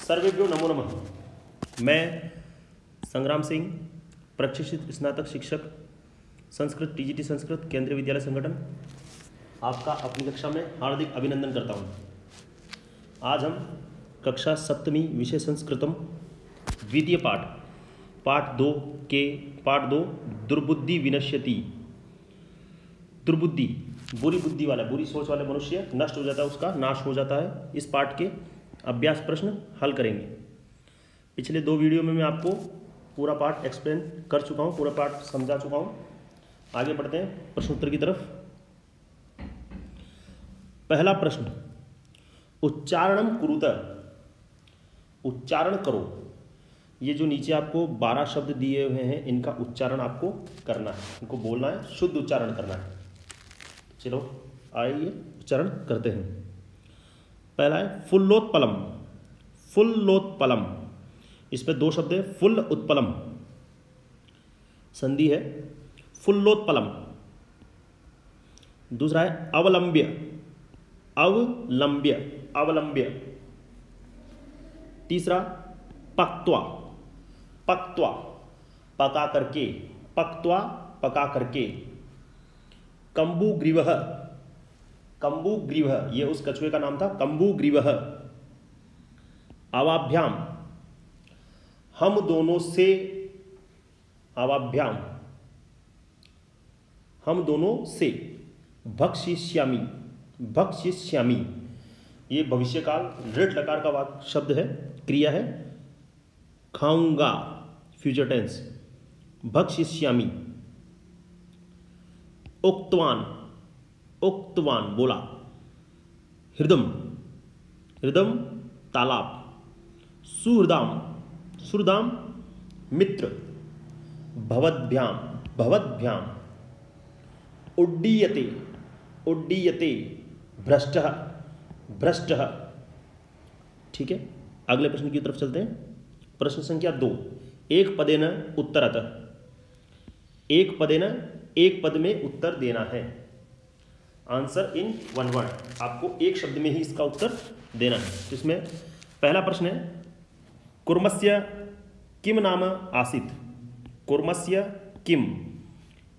सर्वेभ्यो नमो नमः। मैं संग्राम सिंह, प्रशिक्षित स्नातक शिक्षक, संस्कृत टीजीटी संस्कृत केंद्रीय विद्यालय संगठन, आपका अपनी कक्षा में हार्दिक अभिनंदन करता हूँ। आज हम कक्षा सप्तमी विषय संस्कृतम द्वितीय पाठ 2 दुर्बुद्धि विनश्यति। दुर्बुद्धि, बुरी बुद्धि वाला, बुरी सोच वाले मनुष्य नष्ट हो जाता है, उसका नाश हो जाता है। इस पाठ के अभ्यास प्रश्न हल करेंगे। पिछले 2 वीडियो में मैं आपको पूरा पाठ एक्सप्लेन कर चुका हूँ, पूरा पाठ समझा चुका हूँ। आगे बढ़ते हैं प्रश्नोत्तर की तरफ। पहला प्रश्न, उच्चारणम कुरुत, उच्चारण करो। ये जो नीचे आपको 12 शब्द दिए हुए हैं, इनका उच्चारण आपको करना है, इनको बोलना है, शुद्ध उच्चारण करना है। चलो आइए उच्चारण करते हैं। पहला है फुल्लोत्पलम। फुल्लोत्पलम, इस पे 2 शब्द है, फुल्ल उत्पलम, संधि है, फुल्लोत्पलम। दूसरा है अवलंब्य। अवलंब्य, अवलंब्य। तीसरा पक्त्वा। पक्त्वा, पका करके, पक्त्वा, पका करके। कंबुग्रीवः। कंबुग्रीवः, ये उस कछुए का नाम था, कंबुग्रीवः। अवाभ्याम, हम दोनों से। अवाभ्याम, हम दोनों से। भक्षिष्यामि, भक्षिष्यामि, ये भविष्यकाल ऋट लकार का वाक्य शब्द है, क्रिया है। खाऊंगा, फ्यूचर टेंस, भक्षिष्यामि। उक्तवान, उक्तवान, बोला। हृदम, हृदम, तालाब। सुहृदाम, सुहृदाम, मित्र। भवद्भ्याम, भवद्भ्याम। उड्डीयते, उड्डीयते। भ्रष्टः, भ्रष्टः। ठीक है, अगले प्रश्न की तरफ चलते हैं। प्रश्न संख्या 2, एक पदेन उत्तरतः। एक पदेन, एक पद में उत्तर देना है। आंसर इन 1 वर्ड, आपको एक शब्द में ही इसका उत्तर देना है। इसमें पहला प्रश्न है, कुर्मस्य किम नाम आसीत्। कुर्मस्य किम,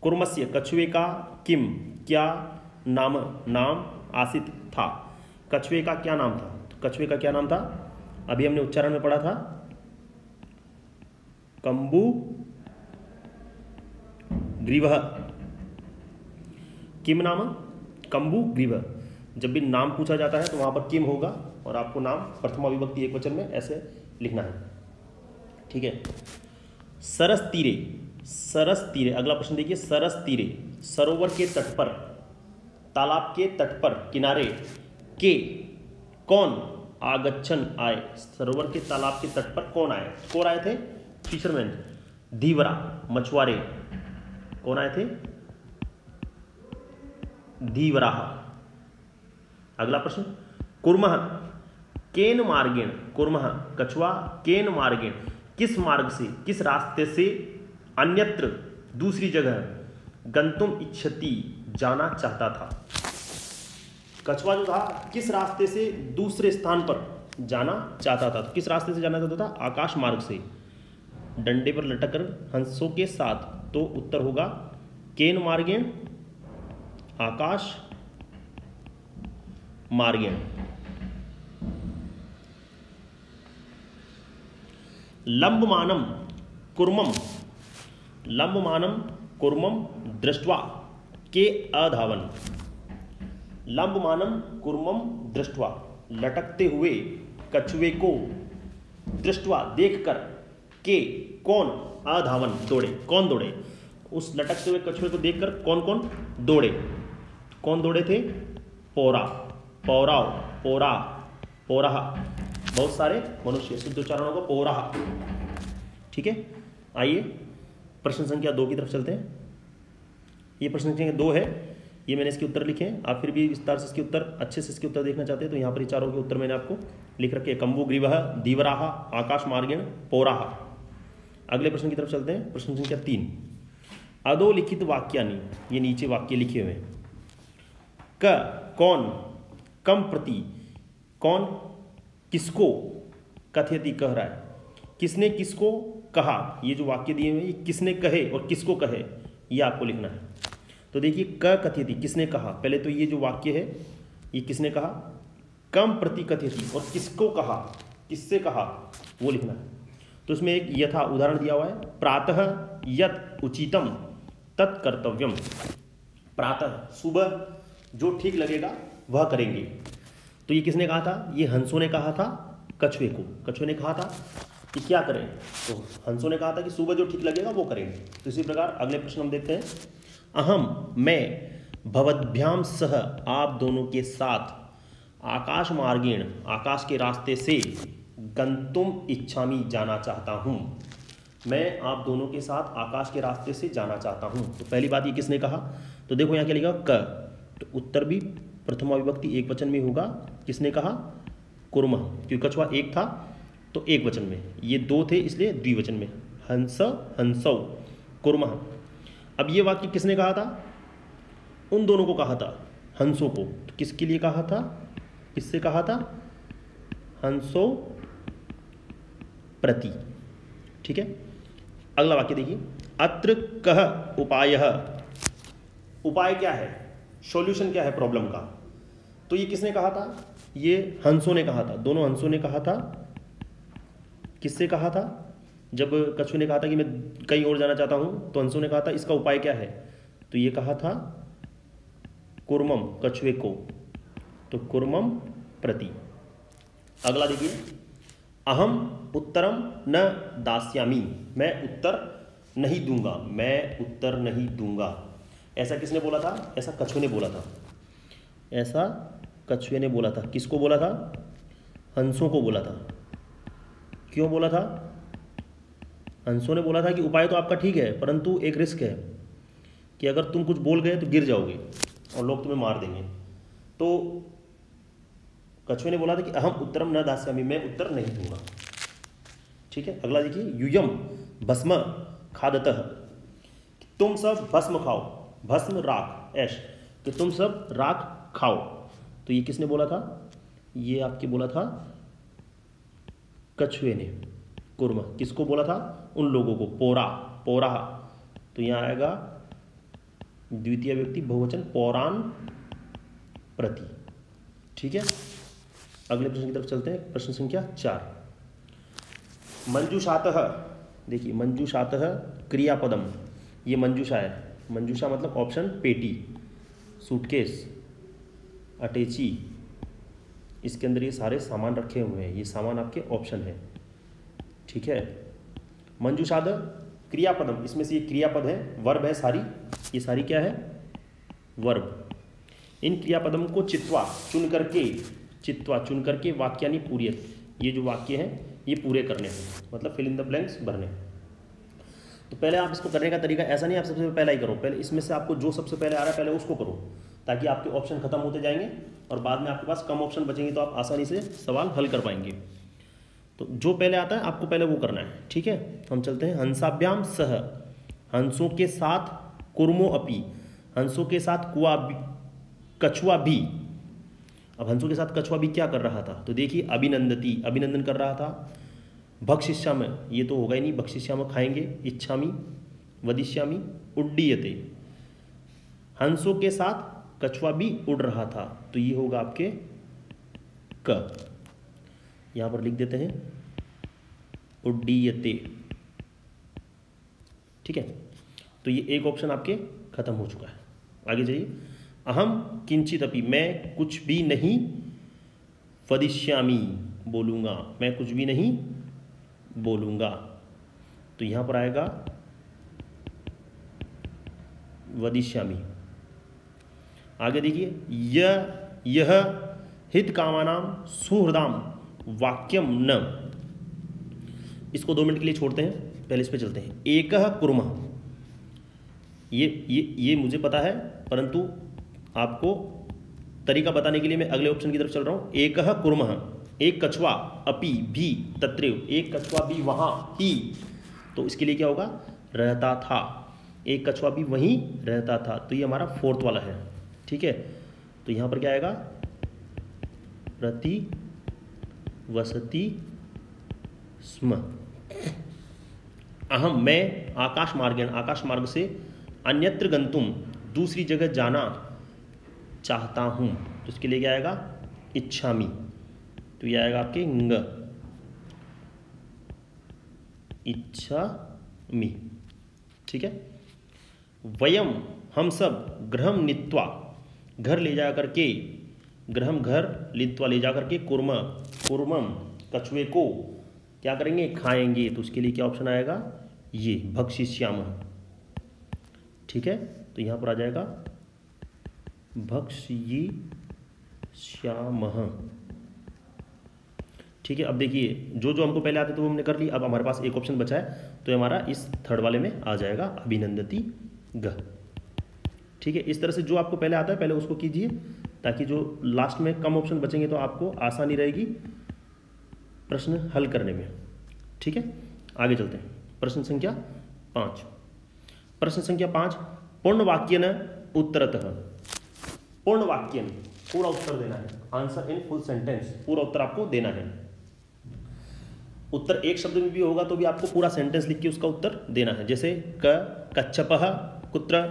कुर्मस्य कछुए का, किम क्या, नाम नाम, आसीत् था, कछुए का क्या नाम था। कछुए का क्या नाम था, अभी हमने उच्चारण में पढ़ा था, कंबुग्रीवः। किम नाम, कंबुग्रीवः। जब भी नाम पूछा जाता है तो वहां पर किम होगा और आपको नाम प्रथमा विभक्ति एकवचन में ऐसे लिखना है। ठीक है। सरस तीरे, सरस तीरे, अगला प्रश्न देखिए। सरस तीरे, सरोवर के तट पर, तालाब के तट पर, किनारे के, कौन, आगच्छन आए। सरोवर के तालाब के तट पर कौन आए, कौन आए थे, फिशरमैन। धीवरा, मछुआरे, कौन आए थे, धीवराह। अगला प्रश्न, कुर्मः केन मार्गेण, कुर्मः कछुआ, केन मार्गेण किस मार्ग से, किस रास्ते से, अन्यत्र दूसरी जगह, गंतुम इच्छति जाना चाहता था। कछुआ जो था किस रास्ते से दूसरे स्थान पर जाना चाहता था। तो किस रास्ते से जाना चाहता था, आकाश मार्ग से, डंडे पर लटककर हंसों के साथ। तो उत्तर होगा केन मार्गेण, आकाश मार्गेण। लंबमानम कुर्मम, लंबमानम कुर्मम दृष्ट्वा के अधावन। लंबमानम कुर्मम दृष्ट्वा, लटकते हुए कछुए को, दृष्ट्वा देखकर, के कौन, अधावन दौड़े, कौन दौड़े। उस लटकते हुए कछुए को देखकर कौन कौन दौड़े। कौन दौड़े थे, पौरा, पौराव, पौरा, पौराह, बहुत सारे मनुष्य, शुद्ध उच्चारण होगा पौराह। ठीक है, आइए प्रश्न संख्या 2 की तरफ चलते हैं। ये प्रश्न संख्या 2 है, ये मैंने इसके उत्तर लिखे हैं। आप फिर भी विस्तार से इसके उत्तर, अच्छे से इसके उत्तर देखना चाहते हैं तो यहाँ पर चारों के उत्तर मैंने आपको लिख रखे हैं। कंबुग्रीवः, धीवराः, आकाश मार्गेण, पौराः। अगले प्रश्न की तरफ चलते हैं। प्रश्न संख्या 3, अधोलिखित वाक्यानि, ये नीचे वाक्य लिखे हुए हैं। क कौन, कम प्रति, कौन किसको, कथयति कह रहा है, किसने किसको कहा, ये जो वाक्य दिए हुए ये किसने कहे और किसको कहे ये आपको लिखना है। तो देखिए क कथयति किसने कहा, पहले तो ये जो वाक्य है ये किसने कहा, कम प्रति कथयति, और किसको कहा, किससे कहा वो लिखना है। तो इसमें एक यथा उदाहरण दिया हुआ है, प्रातः यत उचितम तत्कर्तव्यम, प्रातः सुबह जो ठीक लगेगा वह करेंगे। तो ये किसने कहा था, ये हंसों ने कहा था कछुए को, कछुए ने कहा था कि क्या करें, तो हंसों ने कहा था कि सुबह जो ठीक लगेगा वो करेंगे। तो इसी प्रकार अगले प्रश्न हम देखते हैं, अहम मैं भवद्भ्याम सह आप दोनों के साथ आकाश मार्गेण आकाश के रास्ते से गंतुम इच्छामि जाना चाहता हूँ, मैं आप दोनों के साथ आकाश के रास्ते से जाना चाहता हूँ। तो पहली बात ये किसने कहा, तो देखो यहाँ क्या लिखा क, तो उत्तर भी प्रथमा विभक्ति एक वचन में होगा, किसने कहा, कुर्मः, क्योंकि कछुआ एक था तो एक वचन में, ये दो थे इसलिए द्विवचन में, हंस हंसौ कुर्मः। अब ये वाक्य किसने कहा था, उन दोनों को कहा था, हंसों को, तो किसके लिए कहा था, किससे कहा था, हंसो प्रति। ठीक है, अगला वाक्य देखिए, अत्र कह उपायः, उपाय क्या है, सॉल्यूशन क्या है प्रॉब्लम का। तो ये किसने कहा था, ये हंसों ने कहा था, दोनों हंसों ने कहा था। किससे कहा था, जब कछुए ने कहा था कि मैं कहीं और जाना चाहता हूं, तो हंसों ने कहा था इसका उपाय क्या है, तो ये कहा था कुर्मम, कछुए को, तो कुर्मम प्रति। अगला देखिए, अहम उत्तरम न दास्यामि, मैं उत्तर नहीं दूंगा, मैं उत्तर नहीं दूंगा। ऐसा किसने बोला था, ऐसा कछुए ने बोला था, ऐसा कछुए ने बोला था। किसको बोला था, हंसों को बोला था। क्यों बोला था, हंसों ने बोला था कि उपाय तो आपका ठीक है परंतु एक रिस्क है कि अगर तुम कुछ बोल गए तो गिर जाओगे और लोग तुम्हें मार देंगे। तो कछुए ने बोला था कि अहम उत्तरम न दास्यामि, मैं उत्तर नहीं दूंगा। ठीक है, अगला देखिए, यूयम भस्म खादतः, तुम सब भस्म खाओ, भस्म राख, ऐश, कि तुम सब राख खाओ। तो ये किसने बोला था, ये आपके बोला था कछुए ने, कुर्म, किसको बोला था, उन लोगों को, पोरा, पोरा, तो यहाँ आएगा द्वितीय व्यक्ति बहुवचन पौरान प्रति। ठीक है, अगले प्रश्न की तरफ चलते हैं, प्रश्न संख्या 4, मंजूषातः, देखिए मंजूषातः क्रियापदम, ये मंजूषा है, मंजूषा मतलब ऑप्शन पेटी, सूटकेस, अटैची, इसके अंदर ये सारे सामान रखे हुए हैं, ये सामान आपके ऑप्शन है। ठीक है, मंजूषाद क्रियापदम, इसमें से ये क्रियापद है, वर्ब है सारी, ये सारी क्या है, वर्ब। इन क्रियापदम को चित्वा चुन करके, चित्वा चुन करके वाक्यानि पूर्यत, ये जो वाक्य हैं ये पूरे करने हैं, मतलब फिल इन द ब्लैंक्स भरने। तो पहले आप इसको करने का तरीका ऐसा नहीं आप सबसे पहला ही करो, पहले इसमें से आपको जो सबसे पहले आ रहा है पहले उसको करो, ताकि आपके ऑप्शन खत्म होते जाएंगे और बाद में आपके पास कम ऑप्शन बचेंगे तो आप आसानी से सवाल हल कर पाएंगे। तो जो पहले आता है आपको पहले वो करना है। ठीक है, तो हम चलते हैं, हंसाभ्याम सह, हंसों के साथ, कुर्मो अपि, हंसों के साथ कुआ भी, कछुआ भी। अब हंसों के साथ कछुआ भी क्या कर रहा था, तो देखिए अभिनंदती, अभिनंदन कर रहा था, भक्षिष्यामि, ये तो होगा ही नहीं, भक्षिष्यामि खाएंगे, इच्छामि, वदिष्यामि, उड्डीयते, हंसों के साथ कछुआ भी उड़ रहा था, तो ये होगा आपके क, यहां पर लिख देते हैं उड्डीयते। ठीक है, तो ये एक ऑप्शन आपके खत्म हो चुका है। आगे जाइए, अहम किंचित अपि, मैं कुछ भी नहीं, वदिष्यामि, बोलूंगा, मैं कुछ भी नहीं बोलूंगा, तो यहां पर आएगा वदिष्यामि। आगे देखिए, यह हित कामानाम सुहृदाम वाक्यम न, इसको 2 मिनट के लिए छोड़ते हैं, पहले इस पे चलते हैं। एकः कुर्मः, ये मुझे पता है परंतु आपको तरीका बताने के लिए मैं अगले ऑप्शन की तरफ चल रहा हूं। एकः कुर्मः, एक कछुआ, अपि भी तत्रैव, एक कछुआ भी वहां ही, तो इसके लिए क्या होगा, रहता था, एक कछुआ भी वहीं रहता था, तो ये हमारा 4th वाला है। ठीक है, तो यहां पर क्या आएगा, प्रति वसति स्म। अहम मैं आकाश मार्ग से अन्यत्र गंतुम दूसरी जगह जाना चाहता हूँ, तो इसके लिए क्या आएगा? इच्छामि। तो ये आएगा आपके इंग, इच्छामि। ठीक है। वयम हम सब गृहम नीत्वा घर ले जा करके, गृहम घर, लीत्वा ले जा करके, कुर्मम कछुए को क्या करेंगे? खाएंगे। तो उसके लिए क्या ऑप्शन आएगा? ये भक्षिष्यामः। ठीक है, तो यहाँ पर आ जाएगा भक्षयिष्यामः। ठीक है। अब देखिए जो जो हमको पहले आते थे वो हमने कर ली, अब हमारे पास एक ऑप्शन बचा है, तो हमारा इस थर्ड वाले में आ जाएगा अभिनंदती ग। ठीक है। इस तरह से जो आपको पहले आता है पहले उसको कीजिए, ताकि जो लास्ट में कम ऑप्शन बचेंगे तो आपको आसानी रहेगी प्रश्न हल करने में। ठीक है, आगे चलते हैं। प्रश्न संख्या 5। प्रश्न संख्या 5, पूर्ण वाक्यन उत्तरतः। पूर्ण वाक्यन, पूरा उत्तर देना है। आंसर इन फुल सेंटेंस, पूरा उत्तर आपको देना है। उत्तर एक शब्द में भी होगा तो भी आपको पूरा सेंटेंस लिख के उसका उत्तर देना है। जैसे कच्छपः कुत्र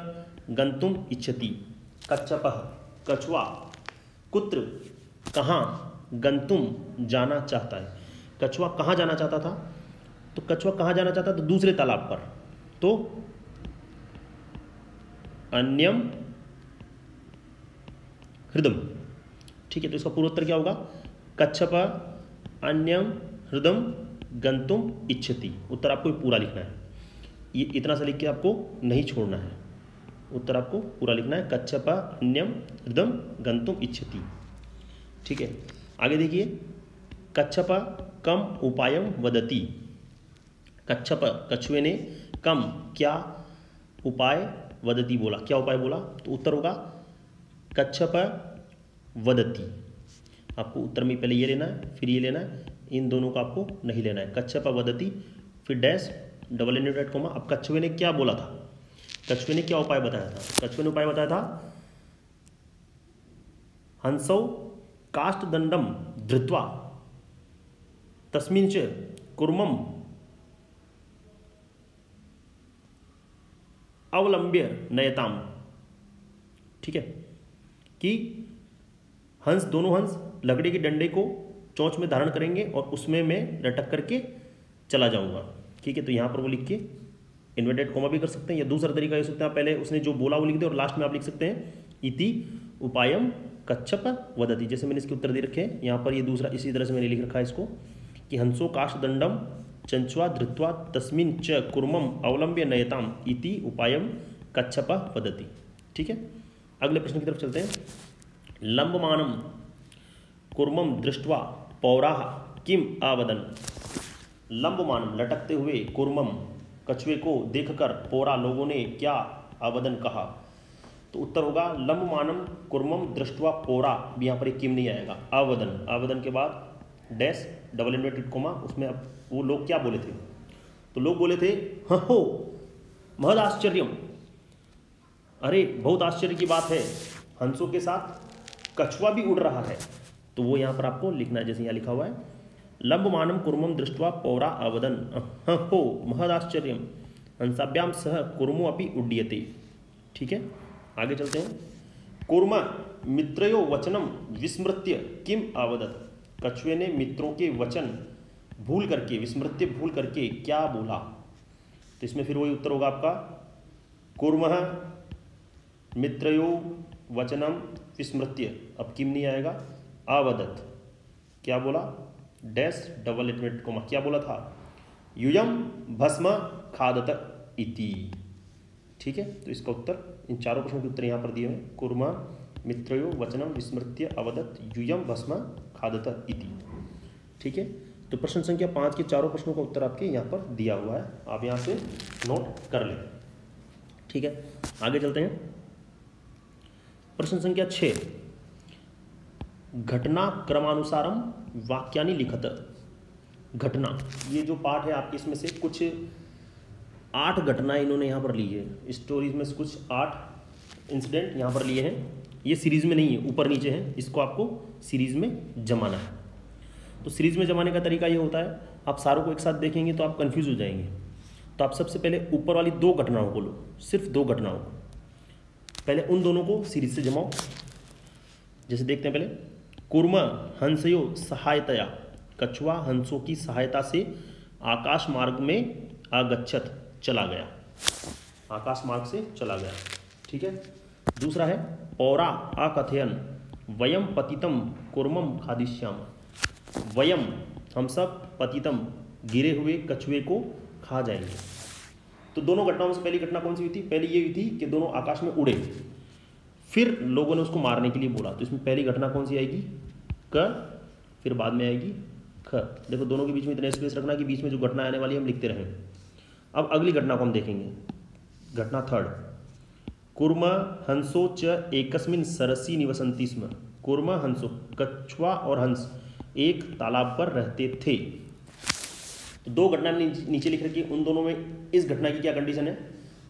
गंतुम इच्छति। कच्छपः कछुआ, कुत्र कहाँ, गंतुम जाना चाहता है। कछुआ कहाँ जाना चाहता था? तो कछुआ कहाँ जाना चाहता था? दूसरे तालाब पर। तो अन्यम हृदम। ठीक है, तो इसका पूरा उत्तर क्या होगा? कच्छपः अन्यम हृदम गंतुम इच्छति। उत्तर आपको पूरा लिखना है, ये इतना सा लिख के आपको नहीं छोड़ना है। उत्तर आपको पूरा लिखना है, कच्छपः अन्यम हृदम गंतुम इच्छति। ठीक है, आगे देखिए, कच्छपः कम उपायम वदति। कच्छपः कछुए ने कम क्या उपाय वदति बोला, क्या उपाय बोला? तो उत्तर होगा कच्छपः वदति। आपको उत्तर में पहले ये लेना है फिर ये लेना है, इन दोनों को आपको नहीं लेना है। कच्छपः वदति फिर डैश डबल इनवर्टेड कोमा। अब कछुए ने क्या बोला था? कछुए ने क्या उपाय बताया था? कछुए ने उपाय बताया था हंसौ काष्ठदंडम धृत्वा तस्मिन् च कुर्मम अवलंब्य नयताम। ठीक है, कि हंस, दोनों हंस लकड़ी के डंडे को चोंच में धारण करेंगे और उसमें मैं लटक करके चला जाऊंगा। ठीक है, तो यहाँ पर वो लिख के इन्वर्टेड कोमा भी कर सकते हैं, या दूसरा तरीका ये सकते हैं, पहले उसने जो बोला वो लिख दे और लास्ट में आप लिख सकते हैं इति उपायम कच्छप वदति। जैसे मैंने इसके उत्तर दे रखे हैं यहाँ पर, ये दूसरा इसी तरह से मैंने लिख रखा है इसको कि हंसो काष्ठदंडम चंचुआ धृत्वा तस्मिन् च कुर्मम अवलंब्य नयताम इति उपायम कच्छप वदति। ठीक है, अगले प्रश्न की तरफ चलते हैं। लंबमानम कुर्मम दृष्ट्वा पौराः किम आवदन। लंबमानम लटकते हुए, कुर्मम कछुए को देखकर, पौरा लोगों ने क्या आवदन कहा? तो उत्तर होगा लंबमानम कुर्मम दृष्ट्वा पौरा। भी यहाँ पर एक किम नहीं आएगा, आवदन। आवदन के बाद डैश डबल इनवर्टेड कोमा, उसमें अब वो लोग क्या बोले थे? तो लोग बोले थे हो महद आश्चर्यम। अरे बहुत आश्चर्य की बात है, हंसों के साथ कछुआ भी उड़ रहा है। तो वो यहाँ पर आपको लिखना है, जैसे यहाँ लिखा हुआ है लंबमानम कुर्मम दृष्ट्वा पौरा आवदन हो महद आश्चर्यम हंसाभ्याम सह कुर्मो अपि उड्डीयते। ठीक है, आगे चलते हैं। कुर्म मित्रयो वचनम विस्मृत्य किम आवदत। कछुए ने मित्रों के वचन भूल करके, विस्मृत्य भूल करके क्या बोला? तो इसमें फिर वही उत्तर होगा आपका कुर्मः मित्रयो वचनम विस्मृत्य। अब किम नहीं आएगा, आवदत। क्या बोला? Dash double inverted comma. क्या बोला था? यूयम भस्म खादत इति। ठीक है, तो इसका उत्तर, इन चारों प्रश्नों के उत्तर यहाँ पर दिए हुए। कुर्म मित्रयो वचनम विस्मृत्य अवदत यूयम भस्म खादत इति। ठीक है, तो प्रश्न संख्या 5 के चारों प्रश्नों का उत्तर आपके यहाँ पर दिया हुआ है, आप यहाँ से नोट कर लें। ठीक है, आगे चलते हैं। प्रश्न संख्या 6, घटना क्रमानुसारम वाक्यानि लिखत। घटना, ये जो पाठ है आपके, इसमें से कुछ 8 घटनाएं इन्होंने यहाँ पर ली है। स्टोरीज में से कुछ 8 इंसिडेंट यहाँ पर लिए हैं। ये सीरीज में नहीं है, ऊपर नीचे है, इसको आपको सीरीज में जमाना है। तो सीरीज में जमाने का तरीका ये होता है, आप सारों को एक साथ देखेंगे तो आप कंफ्यूज हो जाएंगे। तो आप सबसे पहले ऊपर वाली 2 घटनाओं को लो, सिर्फ 2 घटनाओं को, पहले उन दोनों को सीरीज से जमाओ। जैसे देखते हैं पहले, कुर्मा हंसयो सहायतया, कछुआ हंसों की सहायता से आकाश मार्ग में आगच्छत, चला गया, आकाश मार्ग से चला गया। ठीक है। दूसरा है पौरा आकथयन वयम पतितम कुर्मम खादिष्याम, वयम हम सब, पतितम गिरे हुए कछुए को खा जाएंगे। तो दोनों घटनाओं से पहली घटना कौन सी हुई थी? पहली ये हुई थी कि दोनों आकाश में उड़े, फिर लोगों ने उसको मारने के लिए बोला। तो इसमें पहली घटना कौन सी आएगी? क, फिर बाद में आएगी ख। देखो दोनों के बीच में इतना स्पेस रखना कि बीच में जो घटना आने वाली है हम लिखते रहें। अब अगली घटना को हम देखेंगे, घटना थर्ड, कुर्म हंसो च एकस्मिन सरसी निवसंति स्म, कुर्म हंसो, कछुआ और हंस एक तालाब पर रहते थे। तो 2 घटना नीचे लिख रखी है, उन दोनों में इस घटना की क्या कंडीशन है?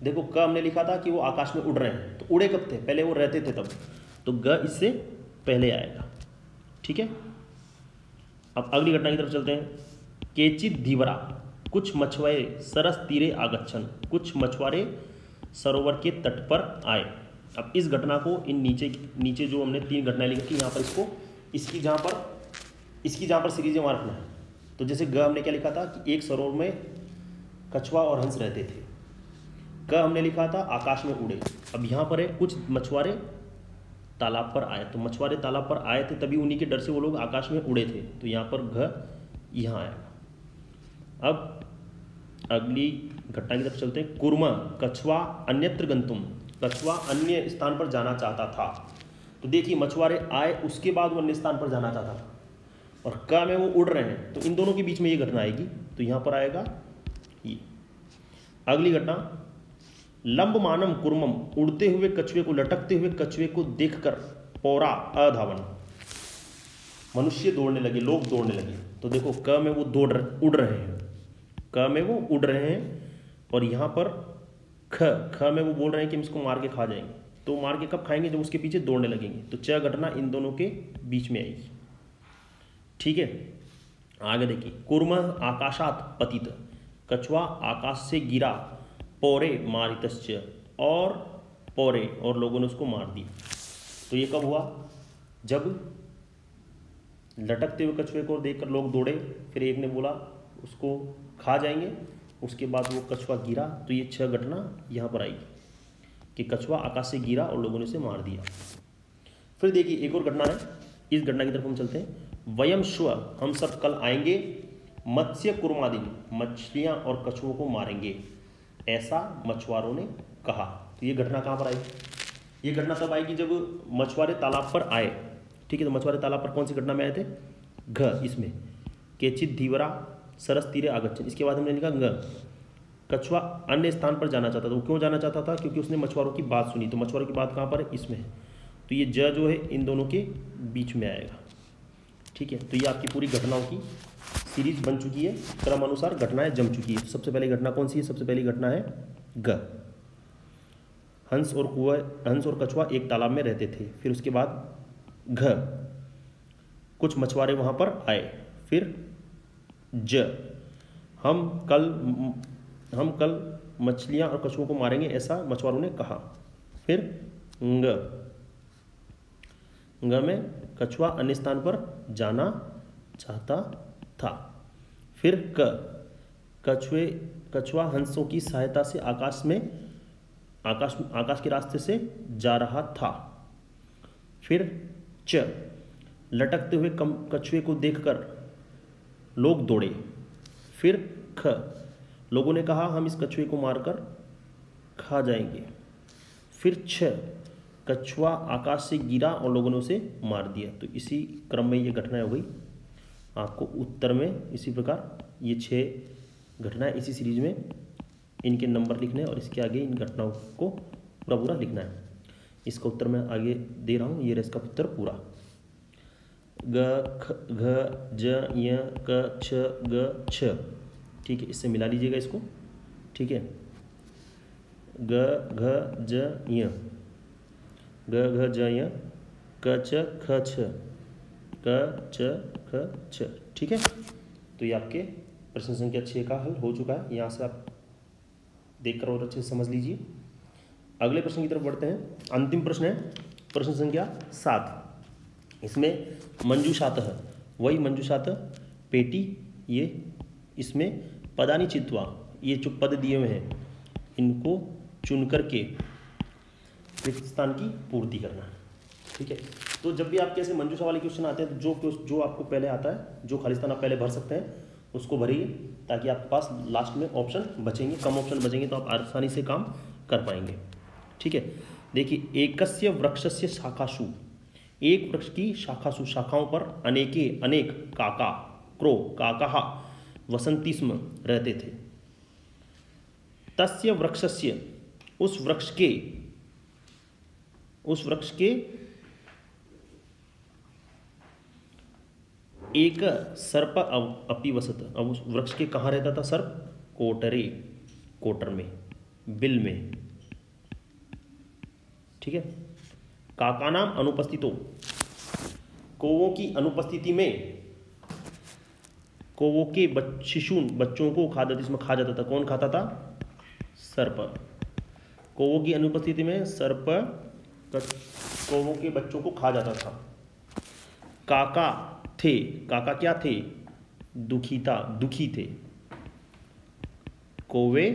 देखो क हमने लिखा था कि वो आकाश में उड़ रहे हैं, तो उड़े कब थे? पहले वो रहते थे तब, तो ग इससे पहले आएगा। ठीक है। अब अगली घटना की तरफ चलते हैं। केचित धीवरा, कुछ मछुआरे सरस तीरे आगच्छन, कुछ मछुआरे सरोवर के तट पर आए। अब इस घटना को इन नीचे जो हमने 3 घटनाएं लिखी यहाँ पर इसको इसकी जहाँ पर सीरीज वहाँ रखना है। तो जैसे ग हमने क्या लिखा था कि एक सरोवर में कछुआ और हंस रहते थे, क हमने लिखा था आकाश में उड़े। अब यहाँ पर है कुछ मछुआरे तालाब पर आए, तो मछुआरे तालाब पर आए थे तभी उन्हीं के डर से वो लोग आकाश में उड़े थे, तो यहाँ पर घ यहाँ आएगा। अब अगली घटना की तरफ चलते हैं। कुर्मा कछुआ अन्यत्र गंतुम, कछुआ अन्य स्थान पर जाना चाहता था। तो देखिए मछुआरे आए उसके बाद वो अन्य स्थान पर जाना चाहता था, और क में वो उड़ रहे हैं, तो इन दोनों के बीच में ये घटना आएगी, तो यहाँ पर आएगा ये। अगली घटना, लंबमानम कुर्मम, उड़ते हुए कछुए को, लटकते हुए कछुए को देखकर पौरा अधावन, मनुष्य दौड़ने लगे, लोग दौड़ने लगे। तो देखो क में वो उड़ रहे हैं, क में वो उड़ रहे हैं, और यहाँ पर ख में वो बोल रहे हैं कि हम इसको मार के खा जाएंगे। तो मार के कब खाएंगे? जब उसके पीछे दौड़ने लगेंगे। तो च घटना इन दोनों के बीच में आएगी। ठीक है। आगे देखिए, कुर्म आकाशात पतित, कछुआ आकाश से गिरा, पौरे मारितश्च, और पौरे और लोगों ने उसको मार दिया। तो ये कब हुआ? जब लटकते हुए कछुए को देखकर लोग दौड़े, फिर एक ने बोला उसको खा जाएंगे, उसके बाद वो कछुआ गिरा। तो ये 6 घटना यहाँ पर आएगी कि कछुआ आकाश से गिरा और लोगों ने उसे मार दिया। फिर देखिए एक और घटना है, इस घटना की तरफ हम चलते हैं। वयम श्व, हम सब कल आएंगे, मत्स्य कुर्मादिन, मछलियाँ और कछुओं को मारेंगे, ऐसा मछुआरों ने कहा। तो ये घटना कहाँ पर आई? ये घटना तब आएगी जब मछुआरे तालाब पर आए। ठीक है। तो मछुआरे तालाब पर कौन सी घटना में आए थे? घ इसमें, केचित धीवरा सरस तीरे आगच्छन, इसके बाद हमने लिखा ग, कछुआ अन्य स्थान पर जाना चाहता था। वो क्यों जाना चाहता था? क्योंकि उसने मछुआरों की बात सुनी। तो मछुआरों की बात कहाँ पर है? इसमें है। तो ये ज जो है इन दोनों के बीच में आएगा। ठीक है। तो ये आपकी पूरी घटनाओं की सीरीज बन चुकी है, क्रम अनुसार घटनाएं जम चुकी है। सबसे पहली घटना कौन सी है? सबसे पहली घटना है ग, हंस और कछुआ एक तालाब में रहते थे। फिर उसके बाद घ, कुछ मछुआरे वहाँ पर आए। फिर ज, हम कल मछलियाँ और कछुओं को मारेंगे, ऐसा मछुआरों ने कहा। फिर ग में कछुआ अन्य स्थान पर जाना चाहता था। फिर कछुआ हंसों की सहायता से आकाश के रास्ते से जा रहा था। फिर च, लटकते हुए कछुए को देखकर लोग दौड़े। फिर ख, लोगों ने कहा हम इस कछुए को मारकर खा जाएंगे। फिर छ, कछुआ आकाश से गिरा और लोगों ने उसे मार दिया। तो इसी क्रम में ये घटनाएं हो गई। आपको उत्तर में इसी प्रकार ये 6 घटनाएं इसी सीरीज में इनके नंबर लिखने हैं, और इसके आगे इन घटनाओं को पूरा लिखना है। इसका उत्तर मैं आगे दे रहा हूँ, ये रहा इसका उत्तर पूरा। ग ख घ ज य क छ ग छ। ठीक है, इससे मिला लीजिएगा इसको। ठीक है, ग घ ज य, ग घ ज य, क छ ख छ, क च ख छ। ठीक है, तो ये आपके प्रश्न संख्या 6 का हल हो चुका है। यहाँ से आप देखकर और अच्छे से समझ लीजिए। अगले प्रश्न की तरफ बढ़ते हैं। अंतिम प्रश्न है प्रश्न संख्या 7। इसमें मंजूषातः, वही मंजूषातः पेटी, ये इसमें पदानि चित्वा, ये जो पद दिए हुए हैं इनको चुन करके रिक्त स्थान की पूर्ति करना। ठीक है, तो जब भी आपके ऐसे मंजूषा वाले क्वेश्चन आते हैं तो जो आपको पहले आता है, जो खाली स्थान आप पहले भर सकते हैं उसको भरिए, ताकि आपके पास लास्ट में ऑप्शन बचेंगे, कम ऑप्शन बचेंगे तो आप आसानी से काम कर पाएंगे। ठीक है, देखिए एकस्य वृक्षस्य शाखासु, एक वृक्ष की शाखासु, शाखाओं पर अनेके अनेक काका, क्रो, काकाः वसन्ति स्म, रहते थे। तस्य वृक्षस्य, उस वृक्ष के एक सर्प अपि वसत, अब उस वृक्ष के कहाँ रहता था सर्प? कोटरे, कोटर में, बिल में। ठीक है, काकानाम अनुपस्थितो, कौवों की अनुपस्थिति में, कौवों के शिशुन, बच्चों को खादत, इसमें खा जाता था। कौन खाता था? सर्प। कौवों की अनुपस्थिति में सर्प कौवों के बच्चों को खा जाता था। काका थे, काका क्या थे? दुखी थे। कौवे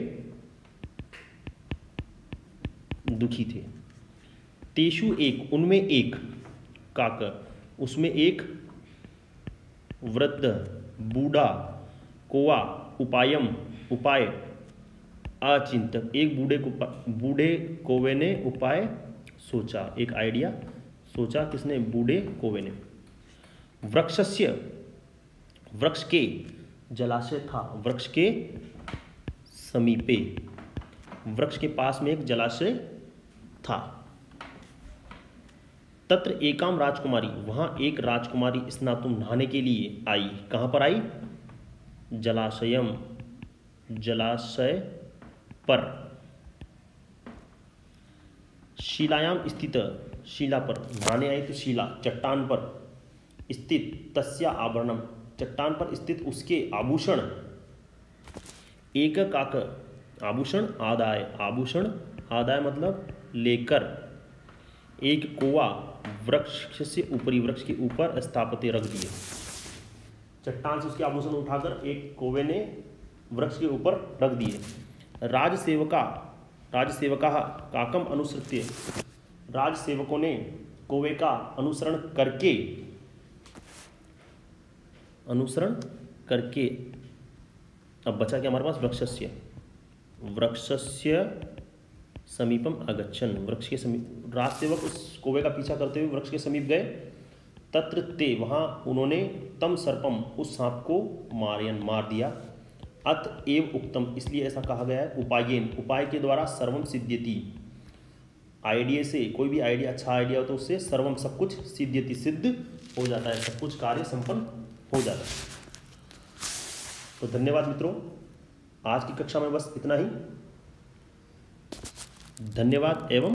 दुखी थे। तेषु एक, उनमें एक, काक, उसमें एक वृद्ध, बूढ़ा, कौवा, उपाय अचिंतक, एक बूढ़े कौवे ने उपाय सोचा, एक आइडिया सोचा। किसने? बूढ़े कौवे ने। वृक्षस्य, वृक्ष के, जलाशय था, वृक्ष के समीपे, वृक्ष के पास में एक जलाशय था। तत्र एकाम राजकुमारी, वहां एक राजकुमारी स्नातुम, नहाने के लिए आई। कहां पर आई? जलाशयम, जलाशय पर। शिलायाम स्थित, शिला पर नहाने आई तो शिला, चट्टान पर स्थित, तस्या आभरणम, चट्टान पर स्थित उसके आभूषण। एक काक, आभूषण आदाय, आभूषण आदाय मतलब लेकर। एक कौवा वृक्ष से ऊपरी, वृक्ष के ऊपर स्थापित रख दिए। चट्टान से उसके आभूषण उठाकर एक कौवे ने वृक्ष के ऊपर रख दिए। राजसेवका काकम अनुसृत्य, राजसेवकों ने कौवे का अनुसरण करके, अब बचा क्या हमारे पास? वृक्षस्य समीपम अगच्छन, वृक्ष के समीप, राजसेवक उस कौवे का पीछा करते हुए वृक्ष के समीप गए। तत्र ते, वहां उन्होंने, तम सर्पम, उस सांप को मार दिया। अत एव उक्तम, इसलिए ऐसा कहा गया है, उपायेन, उपाय के द्वारा सर्वम सिद्ध्यति, आइडिया से, कोई भी आइडिया, अच्छा आइडिया हो तो उससे सर्वम, सब कुछ, सिद्ध्यति, सिद्ध हो जाता है, सब कुछ कार्य संपन्न हो जाता है। तो धन्यवाद मित्रों, आज की कक्षा में बस इतना ही। धन्यवाद एवं